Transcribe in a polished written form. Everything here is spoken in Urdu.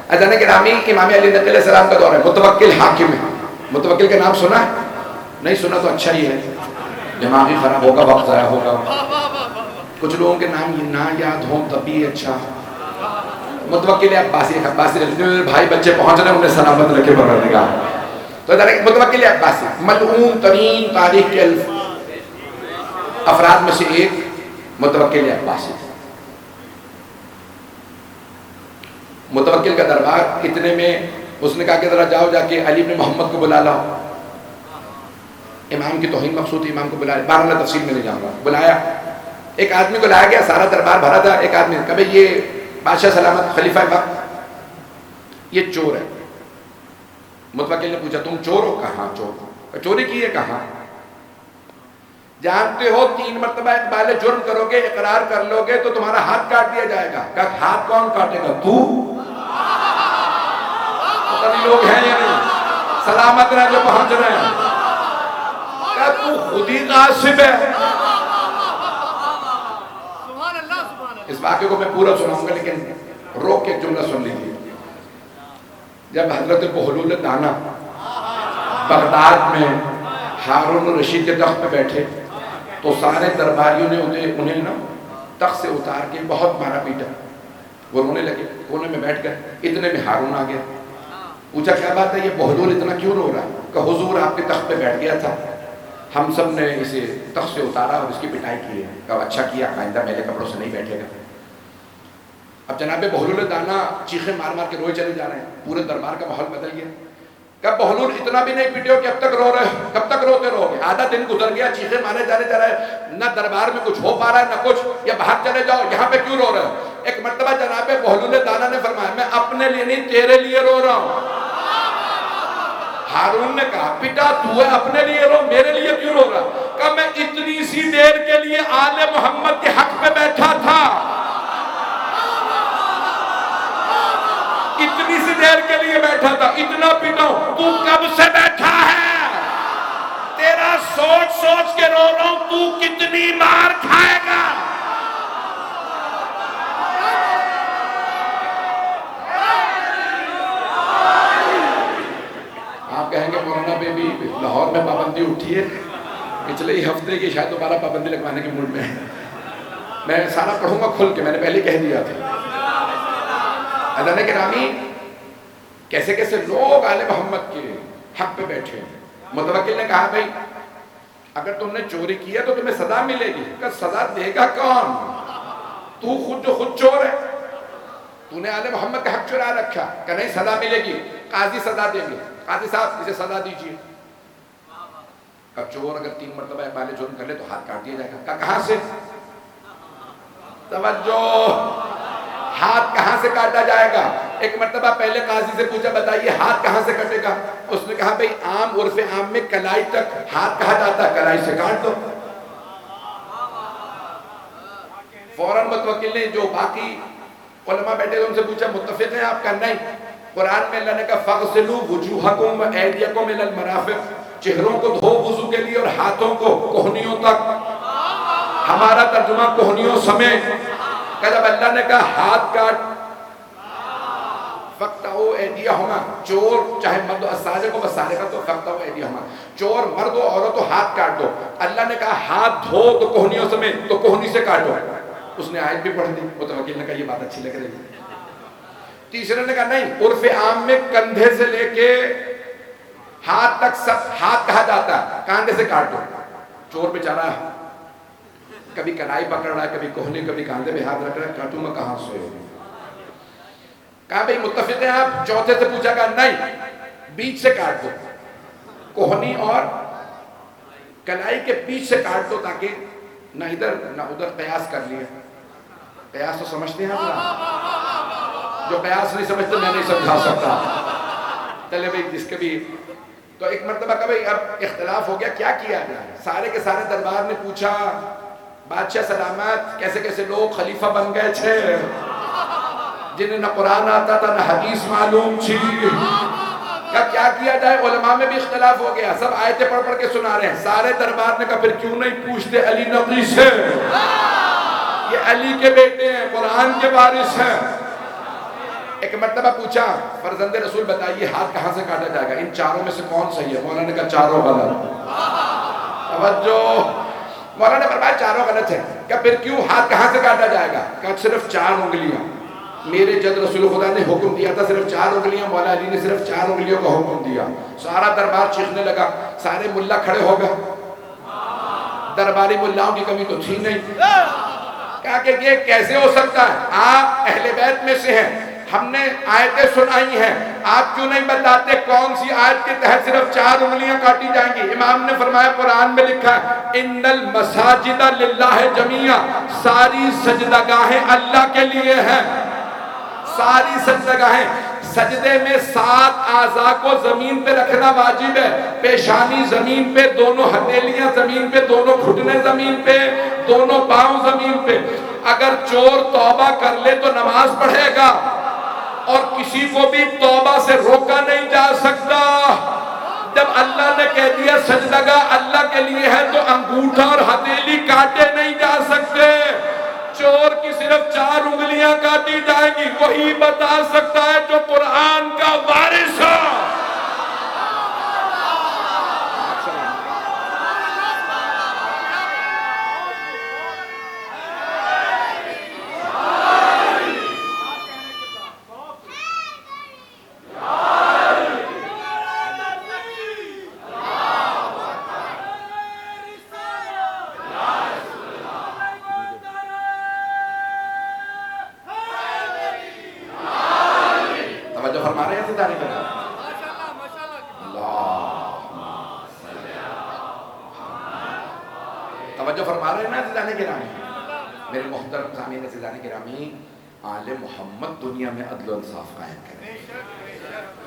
اذان گرامی امام علی نقی علیہ السلام کا دور ہے، متوکل حاکم ہے. متوکل کا نام سنا ہے؟ نہیں سنا تو اچھا ہی ہے، دماغی خراب ہوگا، وقت ضائع ہوگا. کچھ لوگوں کے نام نہ یاد ہوں تب بھی اچھا. متوکل عباسی، عباسی بھائی بچے پہنچ رہے ہیں، انہیں سلامت رکھے پروردگار. تو متوکل عباسی ملعون ترین تاریخ کے افراد میں سے ایک متوکل عباسی. متوکل کا دربار اتنے میں اس نے کہا کہ ذرا جاؤ جا کے علی بن محمد کو بلا لاؤ. امام کی توہین مقصود تھی، امام کو بلایا. بارہ تفصیل میں نہیں جاؤں گا. بلایا، ایک آدمی کو لایا گیا، سارا دربار بھرا تھا. ایک آدمی کہا بھائی یہ بادشاہ سلامت خلیفہ وقت یہ چور ہے. متوکل نے پوچھا تم چور ہو؟ کہاں چور ہو. چوری کی ہے؟ کہاں؟ جانتے ہو 3 مرتبہ اقبال جرم کرو گے، اقرار کر لو گے تو تمہارا ہاتھ کاٹ دیا جائے گا. کہا ہاتھ کون کاٹے گا؟ تو پتہ نہیں لوگ ہیں یا نہیں، سلامت رہ جو پہنچ رہے ہیں. کہا تو خود ہی غاصب ہے. اس واقعے کو میں پورا سناؤں گا لیکن روک کے ایک جملہ سن لیجیے. جب حضرت بہلول دانا بغداد میں ہارون الرشید کے تخت پہ بیٹھے تو سارے درباریوں نے انہیں نا تخت سے اتار کے بہت مارا پیٹا. وہ رونے لگے، کونے میں بیٹھ گئے. اتنے میں ہارون آ گیا. پوچھا کیا بات ہے، یہ بہلول اتنا کیوں رو رہا ہے؟ کہ حضور آپ کے تخت پہ بیٹھ گیا تھا، ہم سب نے اسے تخت سے اتارا اور اس کی پٹائی کی ہے. کہا اچھا کیا، آئندہ میرے کپڑوں سے نہیں بیٹھے گا. اب جناب بہلول دانا چیخیں مار مار کے روئے چلے جا رہے ہیں. پورے دربار کا ماحول بدل گیا. کہا بہلول اتنا بھی نہیں پیٹے ہو کہ اب تک رو رہے ہو، کب تک روتے رہو گے؟ آدھا دن گزر گیا، چیخیں مارے جا رہے نہ دربار میں کچھ ہو پا رہا ہے نہ کچھ، یا باہر چلے جاؤ، یہاں پہ کیوں رو رہے ہو؟ ایک مرتبہ جناب بہلول دانا نے فرمایا میں اپنے لیے نہیں تیرے لیے رو رہا ہوں. ہارون نے کہا بیٹا تو ہے اپنے لیے رو، میرے لیے کیوں رو رہا؟ کہا میں اتنی سی دیر کے لیے آل محمد کے حق پہ بیٹھا تھا، اتنی سی دیر کے لیے بیٹھا تھا، اتنا پیٹا ہوں. تو کب سے بیٹھا ہے؟ تیرا سوچ سوچ کے رو رہا ہوں، تو کتنی مار کھائے گا؟ آپ کہیں گے مولانا پہ بھی لاہور میں پابندی اٹھی ہے، پچھلے ہی ہفتے کی شاید دوبارہ پابندی لگوانے کے موڈ میں ہے. میں سارا پڑھوں گا کھل کے، میں نے پہلے کہہ دیا تھا. اذان گرامی کیسے کیسے لوگ آل محمد کے حق پہ بیٹھے. متوکل نے کہا بھائی اگر تم نے چوری کیا تو تمہیں سزا ملے گی. کہ سزا دے گا کون؟ تو خود جو خود چور ہے، تو نے آل محمد کا حق چرا رکھا. کہ نہیں سزا ملے گی، قاضی سزا دیں گے. قاضی صاحب اسے سزا دیجیے. اب چور اگر 3 مرتبہ اقبال جرم کر لے تو ہاتھ کاٹ دیا جائے گا. کہاں سے؟ توجہ، ہاتھ کہاں سے کاٹا جائے گا؟ ایک مرتبہ پہلے قاضی سے پوچھا بتائیے ہاتھ کہاں سے کٹے گا؟ اس نے کہا بھئی عام عرف عام میں کلائی تک ہاتھ کہا جاتا ہے، کلائی سے کاٹ دو. فوراً متوکل نے جو باقی علماء بیٹھے ان سے پوچھا متفق ہیں آپ؟ کا نہیں. قرآن میں اللہ نے کہا فَغْسِلُوا وُجُوهَكُمْ وَأَيْدِيَكُمْ إِلَى الْمَرَافِقِ، چہروں کو دھو وضو کے لیے اور ہاتھوں کو کوہنیوں تک. ہمارا ترجمہ کوہنیوں سمیت. کہ جب اللہ نے کہا ہاتھ کاٹ، فَقْطَعُوا أَيْدِيَهُمَا، چور چاہے مرد و السارق کو بسارقہ تو فَقْطَعُوا أَيْدِيَهُمَا، چور مرد و عورت تو ہاتھ کاٹ دو. اللہ نے کہا ہاتھ دھو تو کوہنیوں سمیت، تو کوہنی سے کاٹو. اس نے آیت بھی پڑھ دی. متوکل نے کہا یہ بات اچھی لگ رہی ہے. تیسرے نے کہا نہیں، عرف عام میں کندھے سے لے کے ہاتھ تک سب ہاتھ کہا جاتا ہے، کاندھے سے کاٹ دو. چور بیچارہ کبھی کلائی پکڑ رہا ہے، کبھی کوہنی، کبھی کاندھے پہ ہاتھ رکھ رہا ہے، کاٹوں میں کہاں سے؟ کہا بھئی متفق ہیں آپ؟ چوتھے سے پوچھا، کہا نہیں، بیچ سے کاٹ دو، کوہنی اور کلائی کے بیچ سے کاٹ دو تاکہ نہ ادھر نہ ادھر. قیاس کر لیا. قیاس تو سمجھتے ہیں آپ؟ جو قیاس نہیں سمجھتے میں نہیں سمجھا سکتا. چلے بھئی جس کے بھی. تو ایک مرتبہ کہا بھئی اب اختلاف ہو گیا، کیا کیا جائے؟ سارے کے سارے دربار نے پوچھا بادشاہ سلامت کیسے کیسے لوگ خلیفہ بن گئے تھے جنہیں نہ قرآن آتا تھا نہ حدیث معلوم تھی. کیا کیا جائے؟ علماء میں بھی اختلاف ہو گیا. سب آیتیں پڑھ پڑھ کے سنا رہے ہیں. سارے دربار نے کہا پھر کیوں نہیں پوچھتے علی نقی سے، یہ علی کے بیٹے ہیں، قرآن کے وارث ہیں. ایک مرتبہ پوچھا فرزند رسول بتائیے ہاتھ کہاں سے کاٹا جائے گا؟ ان چاروں میں سے کون صحیح ہے؟ مولانا نے کہا چاروں غلط۔ توجہ، مولانا نے فرمایا چاروں غلط ہے۔ کہ پھر کیوں؟ ہاتھ کہاں سے کاٹا جائے گا؟ کہ صرف 4 انگلیاں۔ میرے جد رسول خدا نے حکم دیا تھا صرف 4 انگلیاں، مولا علی نے صرف 4 انگلیوں کا حکم دیا۔ سارا دربار چیخنے لگا، سارے ملا کھڑے ہو گئے، درباری ملاؤں کی کمی تو تھی نہیں۔ کہا کہ یہ کیسے ہو سکتا ہے؟ آپ اہل بیت میں سے ہیں، ہم نے آیتیں سنائی ہیں، آپ کیوں نہیں بتاتے کون سی آیت کے تحت صرف 4 انگلیاں کاٹی جائیں گی؟ امام نے فرمایا قرآن میں لکھا ہے ان المساجد للہ جمیعا، ساری سجدگاہیں اللہ کے لیے ہیں، ساری سجدگاہیں۔ سجدے میں 7 اعضاء کو زمین پہ رکھنا واجب ہے، پیشانی زمین پہ، دونوں ہتھیلیاں زمین پہ، دونوں گھٹنے زمین پہ، دونوں پاؤں زمین پہ۔ اگر چور توبہ کر لے تو نماز پڑھے گا، اور کسی کو بھی توبہ سے روکا نہیں جا سکتا۔ جب اللہ نے کہہ دیا سجدگاہ اللہ کے لیے ہے تو انگوٹھا اور ہتھیلی کاٹے نہیں جا سکتے۔ چور کی صرف 4 انگلیاں کاٹی جائے گی، وہی بتا سکتا ہے جو قرآن کا وارث ہے۔ توجہ فرما رہے ہیں سیدھانے کے نام؟ توجہ فرما رہے ہیں نا سیدھانے کے نام؟ میرے محترم سامعین سیدھانے کے نامی، آل محمد دنیا میں عدل و انصاف قائم کریں۔